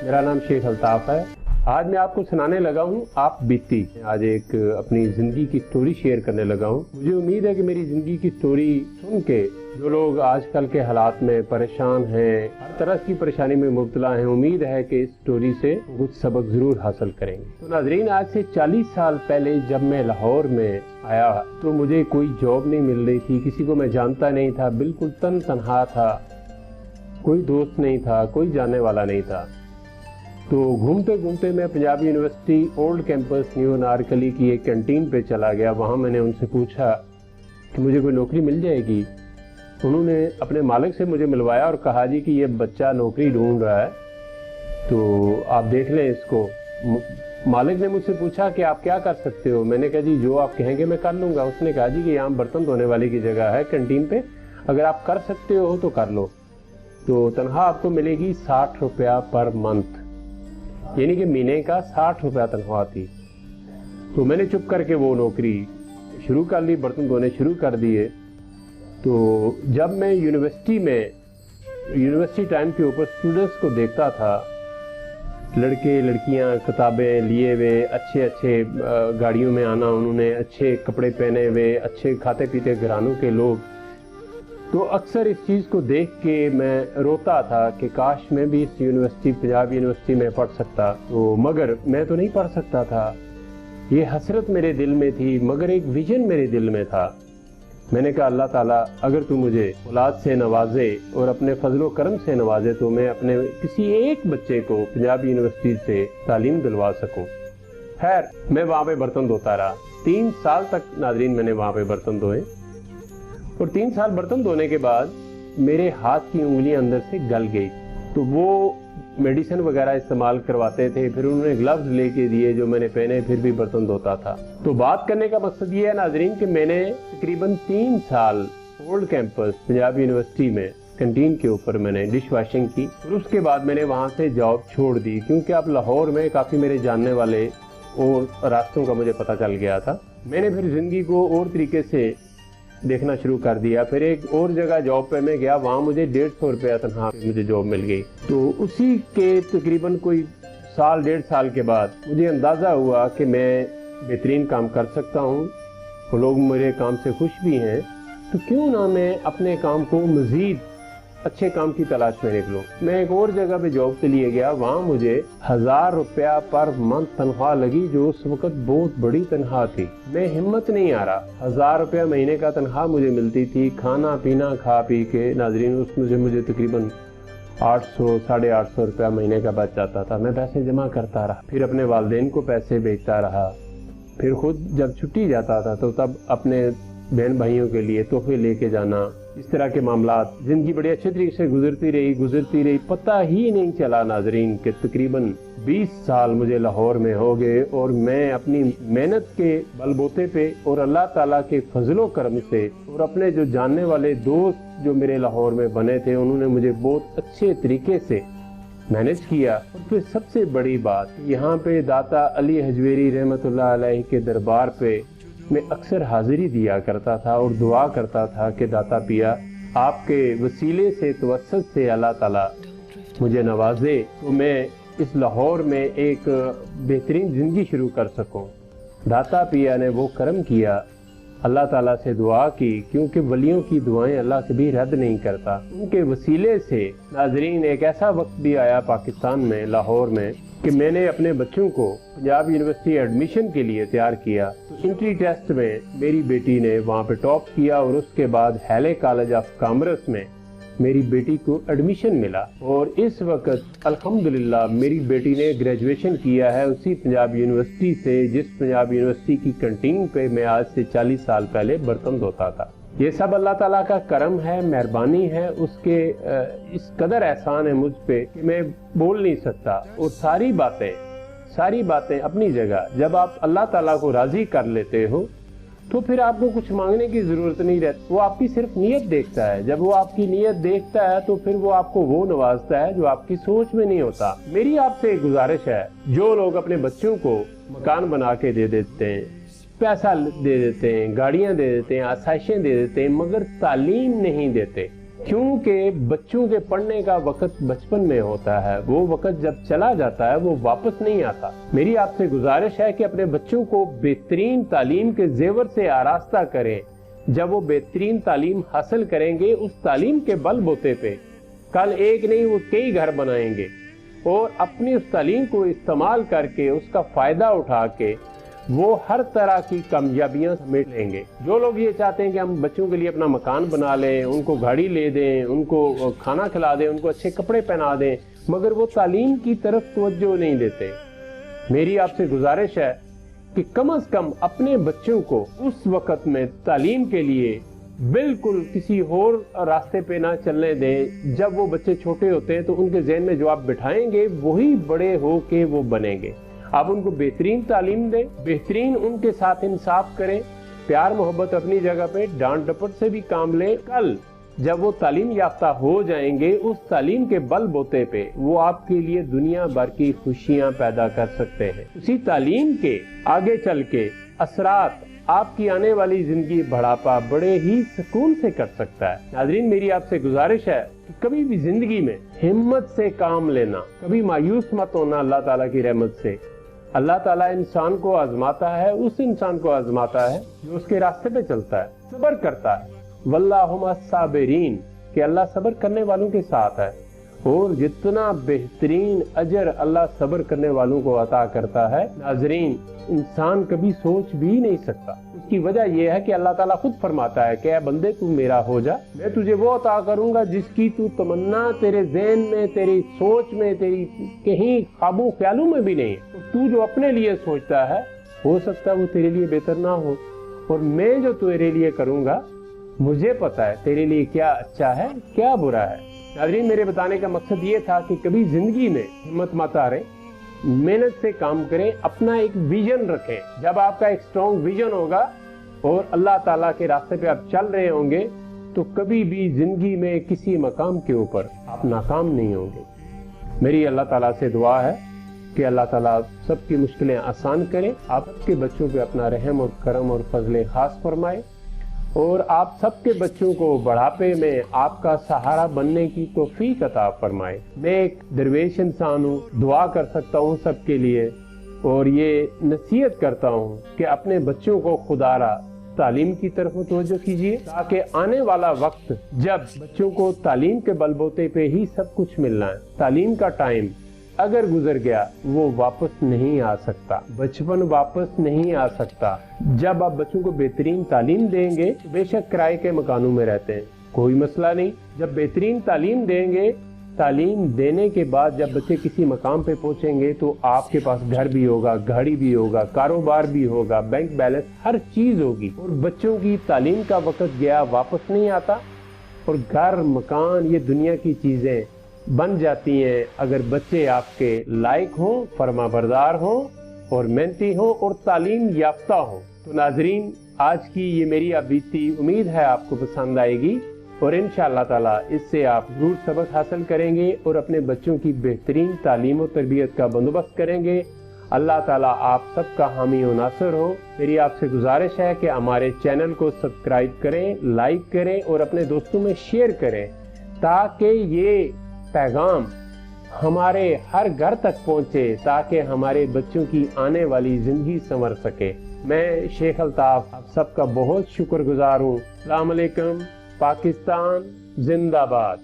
मेरा नाम शेख अल्ताफ है। आज मैं आपको सुनाने लगा हूँ आप बीती। आज एक अपनी ज़िंदगी की स्टोरी शेयर करने लगा हूँ। मुझे उम्मीद है कि मेरी ज़िंदगी की स्टोरी सुन के जो लोग आजकल के हालात में परेशान हैं, हर तरह की परेशानी में मुब्तला हैं, उम्मीद है कि इस स्टोरी से कुछ सबक ज़रूर हासिल करेंगे। तो नाज़रीन, आज से 40 साल पहले जब मैं लाहौर में आया तो मुझे कोई जॉब नहीं मिल रही थी, किसी को मैं जानता नहीं था, बिल्कुल तन्हा था, कोई दोस्त नहीं था, कोई जानने वाला नहीं था। तो घूमते घूमते मैं Punjabi university old campus new Anarkali की एक कैंटीन पे चला गया। वहाँ मैंने उनसे पूछा कि मुझे कोई नौकरी मिल जाएगी। उन्होंने अपने मालिक से मुझे मिलवाया और कहा जी कि ये बच्चा नौकरी ढूंढ रहा है, तो आप देख लें इसको। मालिक ने मुझसे पूछा कि आप क्या कर सकते हो। मैंने कहा जी जो आप कहेंगे मैं कर लूँगा। उसने कहा जी कि यहाँ बर्तन धोने वाली की जगह है कैंटीन पे, अगर आप कर सकते हो तो कर लो। तो तनख्वाह आपको मिलेगी 60 रुपया पर मंथ, यानी कि महीने का 60 रुपया तनख्वाह थी। तो मैंने चुप करके वो नौकरी शुरू कर ली, बर्तन धोने शुरू कर दिए। तो जब मैं यूनिवर्सिटी टाइम के ऊपर स्टूडेंट्स को देखता था, लड़के लड़कियां किताबें लिए हुए, अच्छे गाड़ियों में आना, उन्होंने अच्छे कपड़े पहने हुए, अच्छे खाते पीते घरानों के लोग, तो अक्सर इस चीज़ को देख के मैं रोता था कि काश मैं भी इस यूनिवर्सिटी, पंजाब यूनिवर्सिटी में पढ़ सकता। तो मगर मैं तो नहीं पढ़ सकता था। ये हसरत मेरे दिल में थी, मगर एक विजन मेरे दिल में था। मैंने कहा अल्लाह ताला अगर तू मुझे औलाद से नवाजे और अपने फजलो करम से नवाजे तो मैं अपने किसी एक बच्चे को पंजाब यूनिवर्सिटी से तालीम दिलवा सकूं। खैर, मैं वहाँ पे बर्तन धोता रहा 3 साल तक। नाज़रीन, मैंने वहाँ पे बर्तन धोए और 3 साल बर्तन धोने के बाद मेरे हाथ की उंगलियां अंदर से गल गई। तो वो मेडिसिन वगैरह इस्तेमाल करवाते थे, फिर उन्होंने ग्लव्स लेके दिए जो मैंने पहने, फिर भी बर्तन धोता था। तो बात करने का मकसद ये है नाजरीन कि मैंने तकरीबन 3 साल ओल्ड कैंपस पंजाब यूनिवर्सिटी में कैंटीन के ऊपर मैंने डिश वॉशिंग की और उसके बाद मैंने वहाँ से जॉब छोड़ दी, क्योंकि अब लाहौर में काफ़ी मेरे जानने वाले और रास्तों का मुझे पता चल गया था। मैंने फिर ज़िंदगी को और तरीके से देखना शुरू कर दिया। फिर एक और जगह जॉब पे मैं गया, वहाँ मुझे 150 रुपया तनख्वाह मुझे जॉब मिल गई। तो उसी के तकरीबन कोई साल 1.5 साल के बाद मुझे अंदाज़ा हुआ कि मैं बेहतरीन काम कर सकता हूँ और लोग मेरे काम से खुश भी हैं, तो क्यों ना मैं अपने काम को मज़ीद अच्छे काम की तलाश में निकलूं। मैं एक और जगह पे जॉब के लिए गया, वहाँ मुझे 1000 रुपया पर मंथ तनख्वाह लगी, जो उस वक्त बहुत बड़ी तनख्वाह थी। मैं हिम्मत नहीं आ रहा। 1000 रुपया महीने का तनख्वाह मुझे मिलती थी, खाना पीना खा पी के नाजरीन उसमें मुझे तकरीबन 800 साढ़े 800 रुपया महीने का बच जाता था। मैं पैसे जमा करता रहा, फिर अपने वालिदैन को पैसे भेजता रहा, फिर खुद जब छुट्टी जाता था तो तब अपने बहन भाइयों के लिए तोहफे लेके जाना। इस तरह के मामलात, जिंदगी बड़े अच्छे तरीके से गुजरती रही। पता ही नहीं चला नाजरीन कि तकरीबन 20 साल मुझे लाहौर में हो गए और मैं अपनी मेहनत के बलबूते पे और अल्लाह ताला के फजलो करम से और अपने जो जानने वाले दोस्त जो मेरे लाहौर में बने थे, उन्होंने मुझे बहुत अच्छे तरीके से मैनेज किया। और फिर सबसे बड़ी बात, यहाँ पे दाता अली हजवेरी रहमतुल्लाह अलैह के दरबार पे मैं अक्सर हाजिरी दिया करता था और दुआ करता था कि दाता पिया आपके वसीले से तवस्सुत से अल्लाह ताला मुझे नवाजे तो मैं इस लाहौर में एक बेहतरीन ज़िंदगी शुरू कर सकूं। दाता पिया ने वो करम किया, अल्लाह ताला से दुआ की, क्योंकि वलियों की दुआएं अल्लाह कभी रद्द नहीं करता। उनके वसीले से नाजरीन एक ऐसा वक्त भी आया पाकिस्तान में, लाहौर में, कि मैंने अपने बच्चों को पंजाब यूनिवर्सिटी एडमिशन के लिए तैयार किया। तो एंट्री टेस्ट में मेरी बेटी ने वहाँ पे टॉप किया और उसके बाद हैले कॉलेज ऑफ कॉमर्स में मेरी बेटी को एडमिशन मिला और इस वक्त अल्हम्दुलिल्लाह मेरी बेटी ने ग्रेजुएशन किया है उसी पंजाब यूनिवर्सिटी से, जिस पंजाब यूनिवर्सिटी की कैंटीन पे मैं आज से 40 साल पहले बर्तन धोता था। ये सब अल्लाह ताला का करम है, मेहरबानी है, उसके इस कदर एहसान है मुझ पे कि मैं बोल नहीं सकता। और सारी बातें अपनी जगह, जब आप अल्लाह ताला को राजी कर लेते हो तो फिर आपको कुछ मांगने की जरूरत नहीं रहती। वो आपकी सिर्फ नीयत देखता है। जब वो आपकी नीयत देखता है तो फिर वो आपको वो नवाजता है जो आपकी सोच में नहीं होता। मेरी आपसे एक गुजारिश है, जो लोग अपने बच्चों को मकान बना के दे देते हैं, पैसा दे देते हैं, गाड़ियां दे देते हैं, आसाइशें दे देते हैं, मगर तालीम नहीं देते, क्योंकि बच्चों के पढ़ने का वक्त बचपन में होता है, वो वक्त जब चला जाता है वो वापस नहीं आता। मेरी आपसे गुजारिश है कि अपने बच्चों को बेहतरीन तालीम के जेवर से आरास्ता करें। जब वो बेहतरीन तालीम हासिल करेंगे, उस तालीम के बलबूते पे कल एक नहीं वो कई घर बनाएंगे और अपनी उस तालीम को इस्तेमाल करके उसका फायदा उठा के वो हर तरह की कामयाबियां समेट लेंगे। जो लोग ये चाहते हैं कि हम बच्चों के लिए अपना मकान बना लें, उनको गाड़ी ले दें, उनको खाना खिला दें, उनको अच्छे कपड़े पहना दें, मगर वो तालीम की तरफ तवज्जो नहीं देते, मेरी आपसे गुजारिश है कि कम से कम अपने बच्चों को उस वक्त में तालीम के लिए बिल्कुल किसी और रास्ते पे ना चलने दें। जब वो बच्चे छोटे होते हैं तो उनके ज़हन में जो आप बिठाएंगे वही बड़े हो के वो बनेंगे। आप उनको बेहतरीन तालीम दें, बेहतरीन उनके साथ इंसाफ करें, प्यार मोहब्बत अपनी जगह पे, डांट डपट से भी काम लें। कल जब वो तालीम याफ्ता हो जाएंगे, उस तालीम के बल बोते पे वो आपके लिए दुनिया भर की खुशियां पैदा कर सकते हैं। उसी तालीम के आगे चल के असरात आपकी आने वाली जिंदगी बढ़ापा बड़े ही सुकून से कर सकता है। नाज़रीन, मेरी आपसे गुजारिश है कि कभी भी जिंदगी में हिम्मत से काम लेना, कभी मायूस मत होना। अल्लाह ताला की रहमत से अल्लाह ताला इंसान को आजमाता है, उस इंसान को आजमाता है जो उसके रास्ते पे चलता है, सब्र करता है। वल्लाहु मस्साबिरीन, कि अल्लाह सब्र करने वालों के साथ है। और जितना बेहतरीन अजर अल्लाह सब्र करने वालों को अता करता है, नाज़रीन, इंसान कभी सोच भी नहीं सकता। उसकी वजह यह है कि अल्लाह ताला खुद फरमाता है कि ऐ बंदे तू मेरा हो जा, मैं तुझे वो अता करूंगा जिसकी तू तमन्ना तेरे ज़हन में, तेरी सोच में, तेरी कहीं ख्वाबों ख्यालों में भी नहीं है। तो तू जो अपने लिए सोचता है, हो सकता है वो तेरे लिए बेहतर ना हो, और मैं जो तेरे लिए करूंगा मुझे पता है तेरे लिए क्या अच्छा है क्या बुरा है। नाज़रीन, मेरे बताने का मकसद ये था कि कभी जिंदगी में हिम्मत मत हारें, मेहनत से काम करें, अपना एक विजन रखें। जब आपका एक स्ट्रॉन्ग विजन होगा और अल्लाह ताला के रास्ते पे आप चल रहे होंगे, तो कभी भी जिंदगी में किसी मकाम के ऊपर आप नाकाम नहीं होंगे। मेरी अल्लाह ताला से दुआ है कि अल्लाह ताला सबकी मुश्किलें आसान करे, आप सबके बच्चों पे अपना रहम और करम और फजले खास फरमाए, और आप सबके बच्चों को बढ़ापे में आपका सहारा बनने की तौफीक अता फरमाए। मैं एक दरवेश इंसान हूँ, दुआ कर सकता हूँ सबके लिए, और ये नसीहत करता हूँ कि अपने बच्चों को खुदारा तालीम की तरफ तवज्जो कीजिए, ताकि आने वाला वक्त जब बच्चों को तालीम के बलबूते पे ही सब कुछ मिलना है, तालीम का टाइम अगर गुजर गया वो वापस नहीं आ सकता, बचपन वापस नहीं आ सकता। जब आप बच्चों को बेहतरीन तालीम देंगे, तो बेशक किराए के मकानों में रहते हैं, कोई मसला नहीं। जब बेहतरीन तालीम देंगे, तालीम देने के बाद जब बच्चे किसी मकाम पे पहुंचेंगे, तो आपके पास घर भी होगा, गाड़ी भी होगा, कारोबार भी होगा, बैंक बैलेंस, हर चीज होगी। और बच्चों की तालीम का वक्त गया वापस नहीं आता, और घर मकान ये दुनिया की चीजें बन जाती हैं अगर बच्चे आपके लायक हों, फरमाबरदार हों और मेहनती हों और तालीम याफ्ता हों। तो नाजरीन, आज की ये मेरी बीती उम्मीद है आपको पसंद आएगी, और इंशाअल्लाह ताला इससे आप जरूर सबक हासिल करेंगे और अपने बच्चों की बेहतरीन तालीम और तरबियत का बंदोबस्त करेंगे। अल्लाह ताला आप सबका हामी और नासर हो। मेरी आपसे गुजारिश है कि हमारे चैनल को सब्सक्राइब करें, लाइक करें और अपने दोस्तों में शेयर करें, ताकि ये पैगाम हमारे हर घर तक पहुंचे, ताकि हमारे बच्चों की आने वाली जिंदगी संवर सके। मैं शेख अल्ताफ आप सबका बहुत शुक्रगुजार हूँ। अस्सलाम वालेकुम। पाकिस्तान जिंदाबाद।